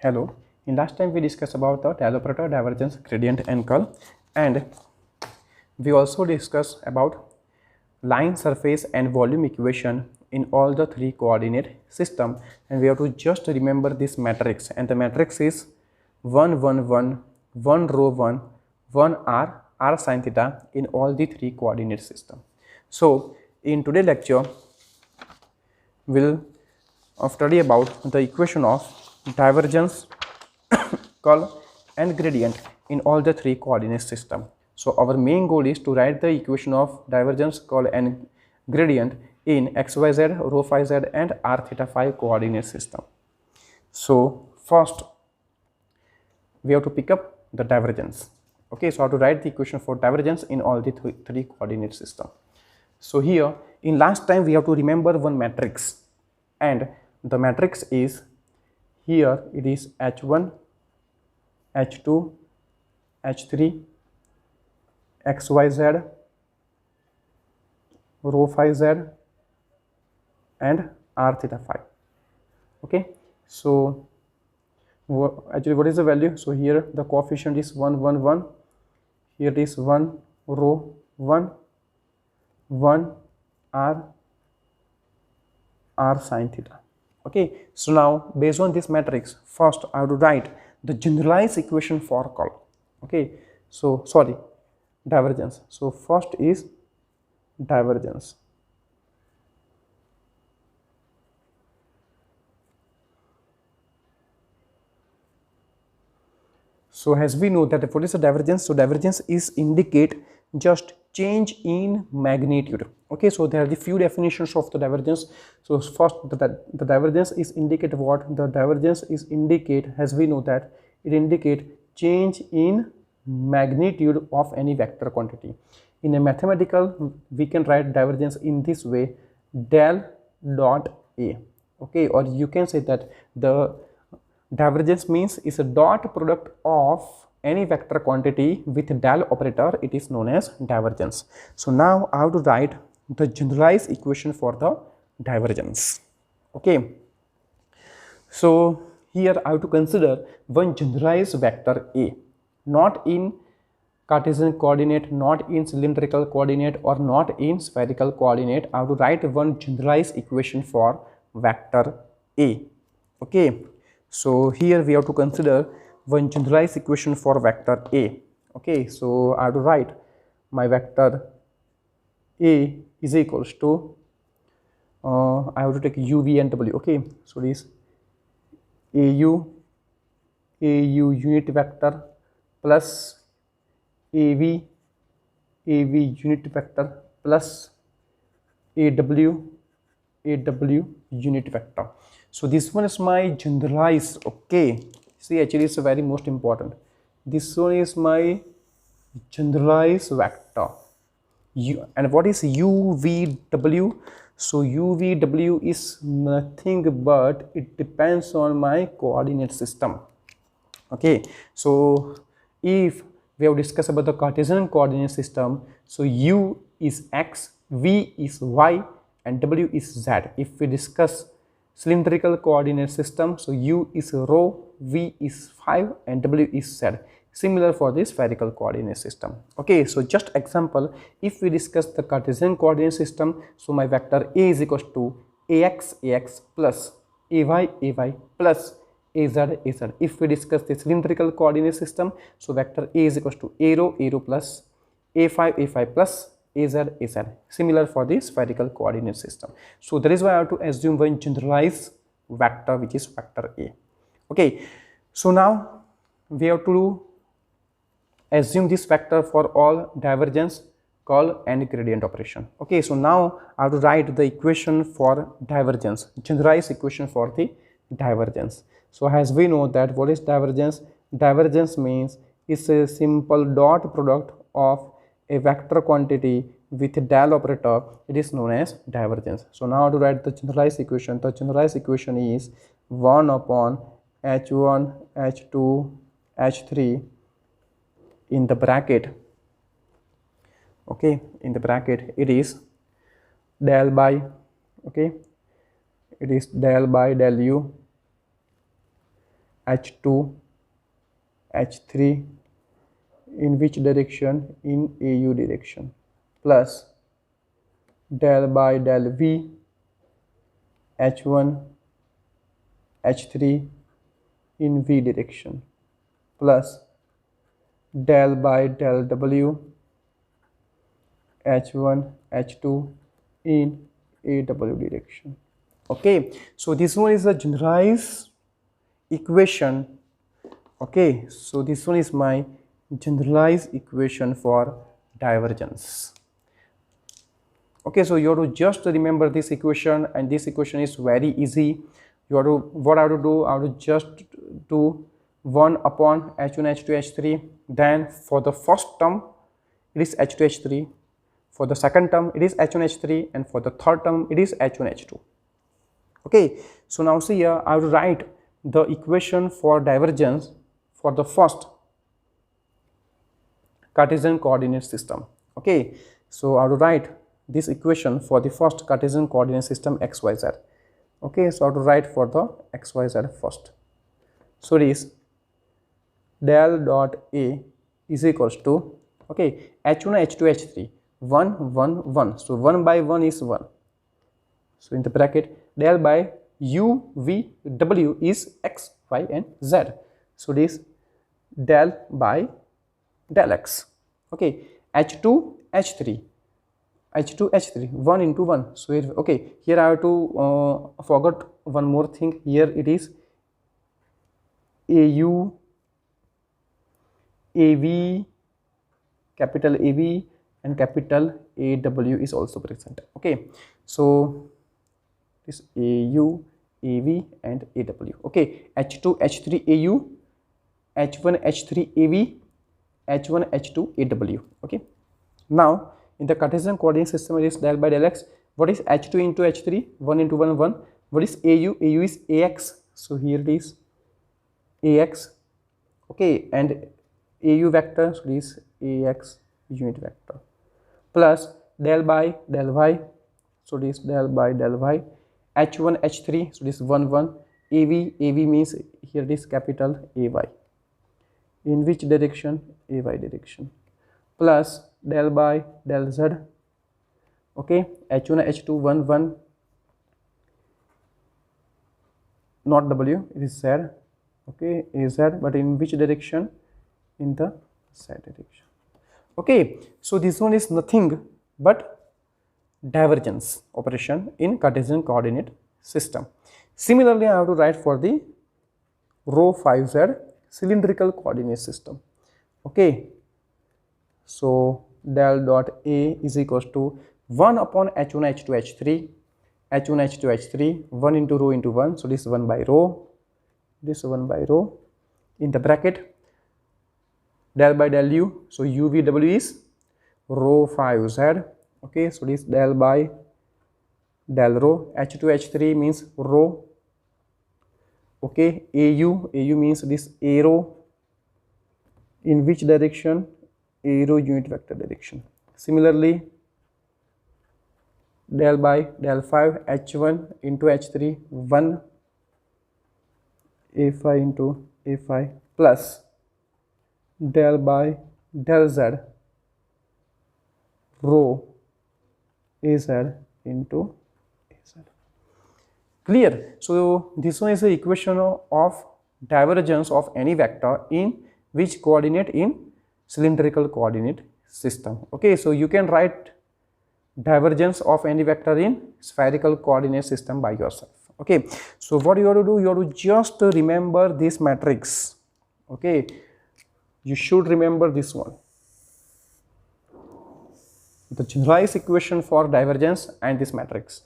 Hello. In last time we discussed about the del operator, divergence, gradient and curl, and we also discussed about line, surface and volume equation in all the three coordinate system, and we have to just remember this matrix, and the matrix is 1 1 1 1 rho 1 1 r sin theta in all the three coordinate system. So in today's lecture we'll study about the equation of divergence, curl and gradient in all the three coordinate system. So our main goal is to write the equation of divergence, curl and gradient in xyz, rho phi z and r theta phi coordinate system. So first we have to pick up the divergence. Okay, so how to write the equation for divergence in all the three coordinate system. So here in last time we have to remember one matrix, and the matrix is here it is H1, H2, H3, XYZ, rho phi z and r theta phi. Okay, so actually what is the value? So here the coefficient is 1 1 1, here it is 1 rho 1 1 r sin theta. Okay, so now based on this matrix, first I have to write the generalized equation for curl. Okay, so sorry, divergence. So first is divergence. So as we know that what is the divergence? So divergence is indicate just change in magnitude. Okay, so there are the few definitions of the divergence. So first the divergence is indicate what? The divergence is indicate, as we know that it indicate change in magnitude of any vector quantity. In a mathematical we can write divergence in this way, del dot A. Okay, or you can say that the divergence means is a dot product of any vector quantity with del operator, it is known as divergence. So now I have to write the generalized equation for the divergence. Okay, so here I have to consider one generalized vector A, not in Cartesian coordinate, not in cylindrical coordinate or not in spherical coordinate. I have to write one generalized equation for vector A. Okay, so here we have to consider one generalized equation for vector A. Okay, so I have to write my vector A is equals to I have to take u, v and w. Okay, so this AU unit vector plus AV unit vector plus AW unit vector. So this one is my generalized. Okay, see, actually it's very most important. This one is my generalized vector. And what is UVW? So UVW is nothing but it depends on my coordinate system. Okay, so if we have discussed about the Cartesian coordinate system, so U is X, V is Y and W is Z. If we discuss cylindrical coordinate system, so U is rho, V is 5 and W is Z. Similar for the spherical coordinate system. Okay, so just example, if we discuss the Cartesian coordinate system, so my vector A is equals to AX plus AY plus AZ. If we discuss the cylindrical coordinate system, so vector A is equals to A plus A5 plus AZ. Similar for the spherical coordinate system. So that is why I have to assume one generalized vector which is vector A. Okay, so now we have to assume this vector for all divergence, curl and gradient operation. Okay, so now I have to write the equation for divergence, generalized equation for the divergence. So as we know that what is divergence? Divergence means it's a simple dot product of a vector quantity with del operator, it is known as divergence. So now to write the generalized equation, the generalized equation is 1 upon H1, H2, H3 in the bracket. Okay, in the bracket it is del by, okay, it is del by del u H2 H3 in which direction? In AU direction, plus del by del V H1 H3 in V direction, plus del by del W H1 H2 in AW direction. Okay, so this one is a generalized equation. Okay, so this one is my generalized equation for divergence. Okay, so you have to just remember this equation, and this equation is very easy. You have to, what I have to do, I have to just do 1 upon H1 H2 H3. Then for the first term it is H2 H3, for the second term it is H1 H3, and for the third term it is H1 H2. Okay, so now see here, I will write the equation for divergence for the first Cartesian coordinate system. Okay, so I will write this equation for the first Cartesian coordinate system XYZ. Okay, so I have to write for the XYZ first. So it is del dot A is equals to, okay, H1 H2 H3 1 1 1, so 1 by 1 is 1, so in the bracket del by U V W is X Y and Z, so it is del by del X. Okay, H2 H3 1 into 1, so here, okay, here I have to forgot one more thing. Here it is AU AV, capital AV and capital AW is also present. Okay, so this AU AV and AW. Okay, H2 H3 AU, H1 H3 AV, H1 H2 AW. Okay, now in the Cartesian coordinate system it is del by del X. What is H2 into H3? 1 into 1 1. What is AU? AU is AX, so here it is AX. Okay, and AU vector, so it is AX unit vector, plus del by del Y, so it is del by del Y. H1 H3, so this 1 1. AV means here it is capital AY, in which direction? AY direction, plus del by del Z. Okay, H1 H2 1 1, not W, it is Z. Okay, AZ, but in which direction? In the Z direction. Okay, so this one is nothing but divergence operation in Cartesian coordinate system. Similarly, I have to write for the rho 5Z cylindrical coordinate system. Okay, so del dot A is equals to 1 upon H1 H2 H3, H1 H2 H3, 1 into rho into 1, so this is 1 by rho, this 1 by rho, in the bracket del by del U, so UVW is rho 5Z. Okay, so this del by del rho. H2 H3 means rho. Okay, AU means this arrow, in which direction? Arrow unit vector direction. Similarly, del by del 5 H1 into H3 1 A5 into A5, plus del by del Z rho AZ into AZ. Clear? So this one is the equation of divergence of any vector in which coordinate? In cylindrical coordinate system. Okay, so you can write divergence of any vector in spherical coordinate system by yourself. Okay, so what you have to do, you have to just remember this matrix. Okay, you should remember this one, the generalized equation for divergence and this matrix.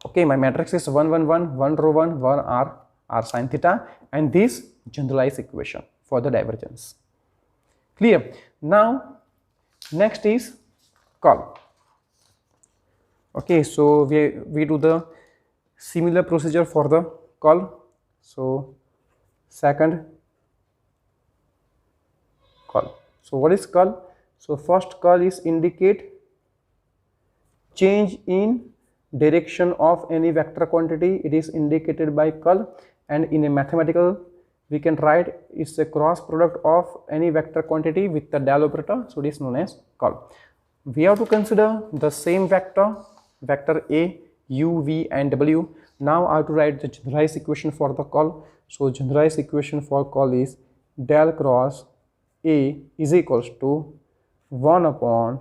Okay, my matrix is 1 1 1, 1 rho 1, 1 r sin theta, and this generalized equation for the divergence. Clear? Now next is curl. Okay, so we do the similar procedure for the curl. So second curl. So what is curl? So first curl is indicate change in direction of any vector quantity. It is indicated by curl. and in a mathematical we can write it's a cross product of any vector quantity with the del operator, so it is known as call. We have to consider the same vector A, u, v and w. Now I have to write the generalized equation for the call. So generalized equation for call is del cross A is equals to 1 upon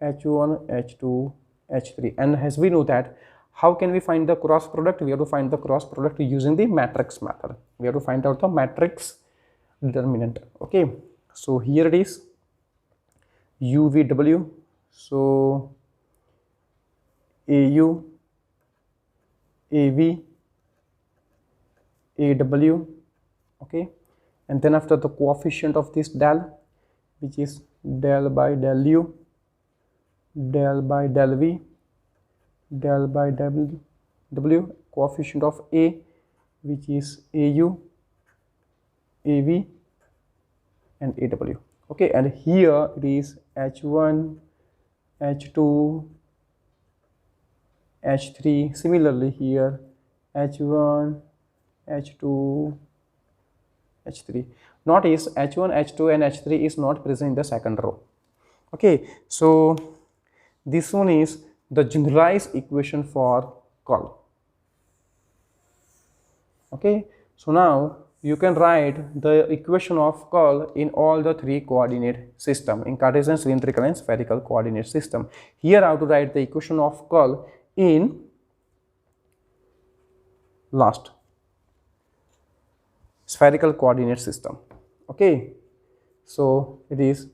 h1 h2 h3, and as we know that how can we find the cross product? We have to find the cross product using the matrix method. We have to find out the matrix determinant. Okay, so here it is UVW, so AU, AV, AW, okay, and then after the coefficient of this del, which is del by del U, del by del V, del by W, coefficient of A, which is AU, AV and AW. Okay, and here it is H1, H2, H3. Similarly here H1, H2, H3. Notice H1, H2 and H3 is not present in the second row. Okay, so this one is the generalized equation for call. Okay, so now you can write the equation of call in all the three coordinate system, in Cartesian, cylindrical and spherical coordinate system. Here I have to write the equation of call in last spherical coordinate system. Okay, so it is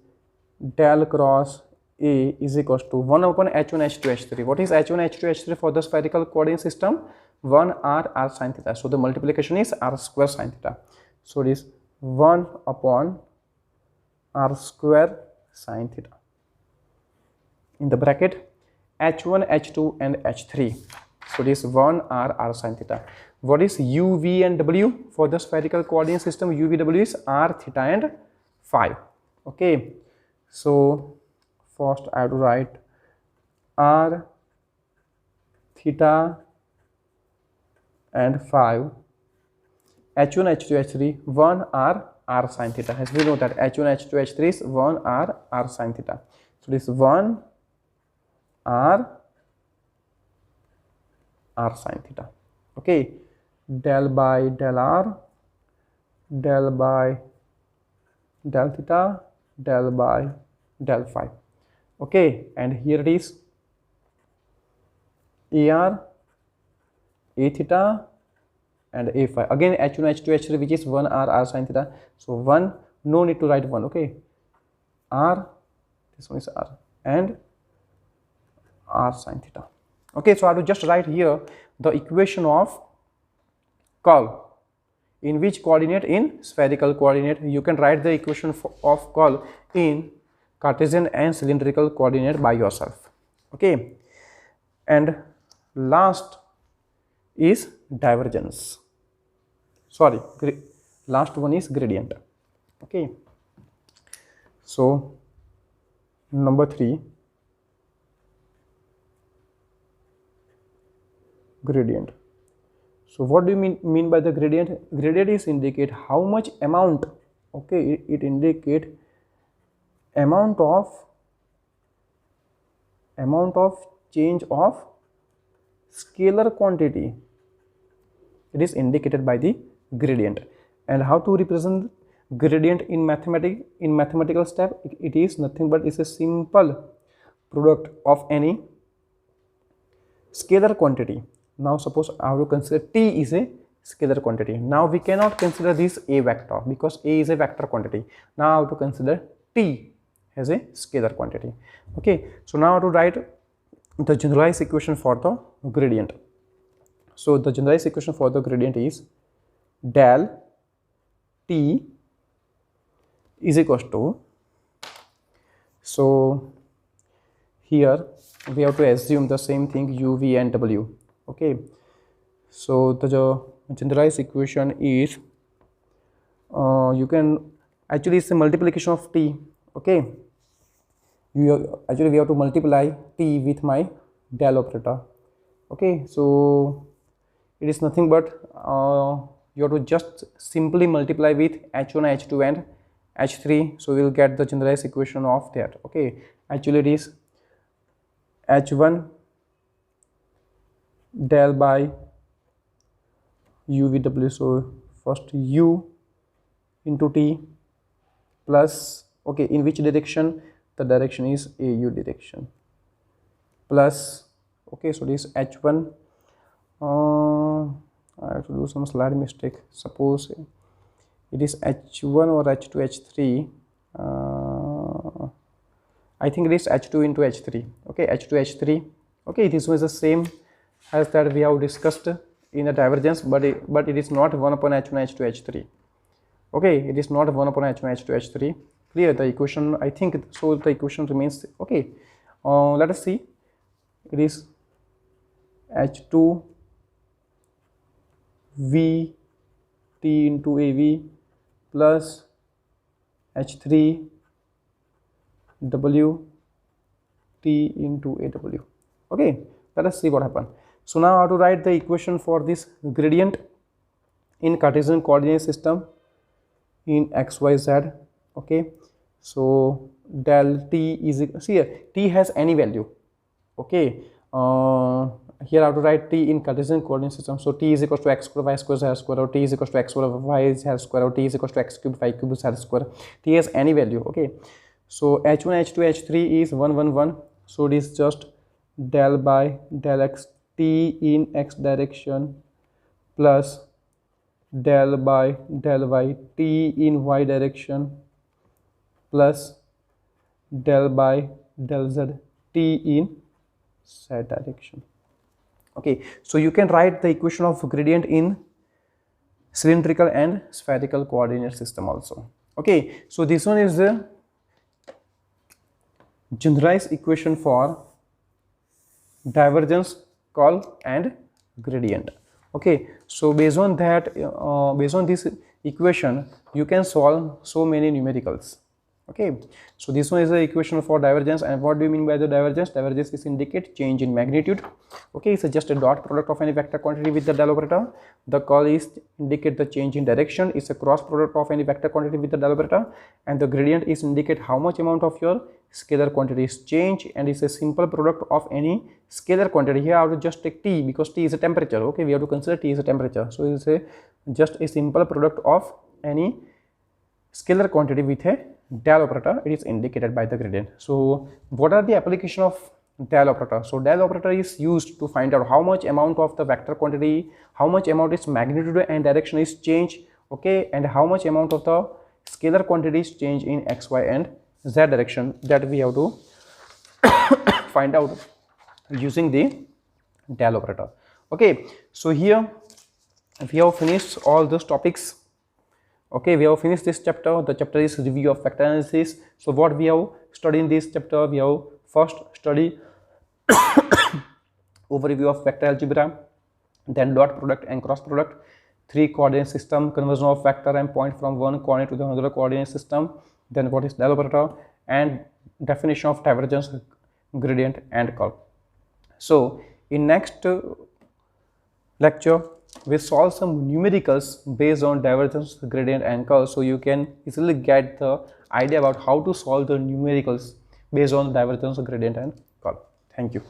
del cross A is equals to 1 upon h1 h2 h3. What is h1 h2 h3 for the spherical coordinate system? 1 r sin theta. So the multiplication is r square sin theta. So it is 1 upon r square sin theta in the bracket h1 h2 and h3. So it is 1 r sin theta. What is u, v and w for the spherical coordinate system? U, v, w is r, theta and phi. Okay, so first I have to write r, theta and phi, h1 h2 h3, 1 r sin theta. As we know that h1 h2 h3 is 1 r sin theta. So this 1 r sin theta. Okay, del by del r, del by del theta, del by del phi. Okay, and here it is AR, A theta and A phi. Again H1 H2 H3, which is 1 r sin theta. So 1, no need to write 1. Okay, r, this one is r and r sin theta. Okay, so I have to just write here the equation of call. In which coordinate? In spherical coordinate. You can write the equation of call in Cartesian and cylindrical coordinate by yourself. Okay, and last is divergence. Sorry, last one is gradient. Okay, so number 3, gradient. So what do you mean by the gradient? Gradient is indicate how much amount. Okay, it indicate amount of change of scalar quantity. It is indicated by the gradient. And how to represent gradient in mathematical step? It is nothing but is a simple product of any scalar quantity. Now suppose I have to consider t is a scalar quantity. Now we cannot consider this a vector because a is a vector quantity. Now I have to consider t as a scalar quantity. Okay, so now I have to write the generalized equation for the gradient. So the generalized equation for the gradient is del t is equals to, so here we have to assume the same thing u, v and w. Okay, so the generalized equation is you can actually it's a multiplication of t. Okay, we have to multiply t with my del operator. Okay, so it is nothing but you have to just simply multiply with h1, h2 and h3, so we will get the generalized equation of that. Okay, actually it is h1 del by u with w, so first u into t plus, okay, in which direction? The direction is au direction, plus, okay, so this h1, I have to do some slide mistake. Suppose it is h1 or h2 h3, I think it is h2 into h3. Okay, h2 h3. Okay, this was the same as that we have discussed in the divergence, but it is not 1 upon h1 h2 h3. Okay, it is not 1 upon h1 h2 h3. Clear the equation? I think so. The equation remains okay. Let us see. It is h2 v t into av plus h3 w t into aw. Okay, let us see what happened. So now I have to write the equation for this gradient in Cartesian coordinate system in x, y, z. Okay, so del t is, see here, t has any value. Okay, here I have to write t in Cartesian coordinate system. So t is equals to x square y square z square, or t is equals to x square y z square, or t is equals to x cube y cube z square. T has any value. Okay, so h1 h2 h3 is 1 1 1, so it is just del by del x t in x direction plus del by del y t in y direction plus del by del z t in z direction. Okay, so you can write the equation of gradient in cylindrical and spherical coordinate system also. Okay, so this one is the generalized equation for divergence, curl and gradient. Okay, so based on that, based on this equation, you can solve so many numericals. Okay, so this one is the equation for divergence. And what do you mean by the divergence? Divergence is indicate change in magnitude. Okay, it's just a dot product of any vector quantity with the del operator. The curl is indicate the change in direction. It's a cross product of any vector quantity with the del operator. And the gradient is indicate how much amount of your scalar quantity is change, and it's a simple product of any scalar quantity. Here I have to just take t because t is a temperature. Okay, we have to consider t is a temperature. So it's a just a simple product of any scalar quantity with a del operator. It is indicated by the gradient. So what are the application of del operator? So del operator is used to find out how much amount of the vector quantity, how much amount its magnitude and direction is change. Okay, and how much amount of the scalar quantity is change in x, y and z direction, that we have to find out using the del operator. Okay, so here we have finished all those topics. Okay, we have finished this chapter. The chapter is review of vector analysis. So what we have studied in this chapter, we have first study overview of vector algebra, then dot product and cross product, 3 coordinate system, conversion of vector and point from one coordinate to the another coordinate system, then what is del operator, and definition of divergence, gradient and curl. So in next lecture we solve some numericals based on divergence, gradient and curl, so you can easily get the idea about how to solve the numericals based on divergence, gradient and curl. Thank you.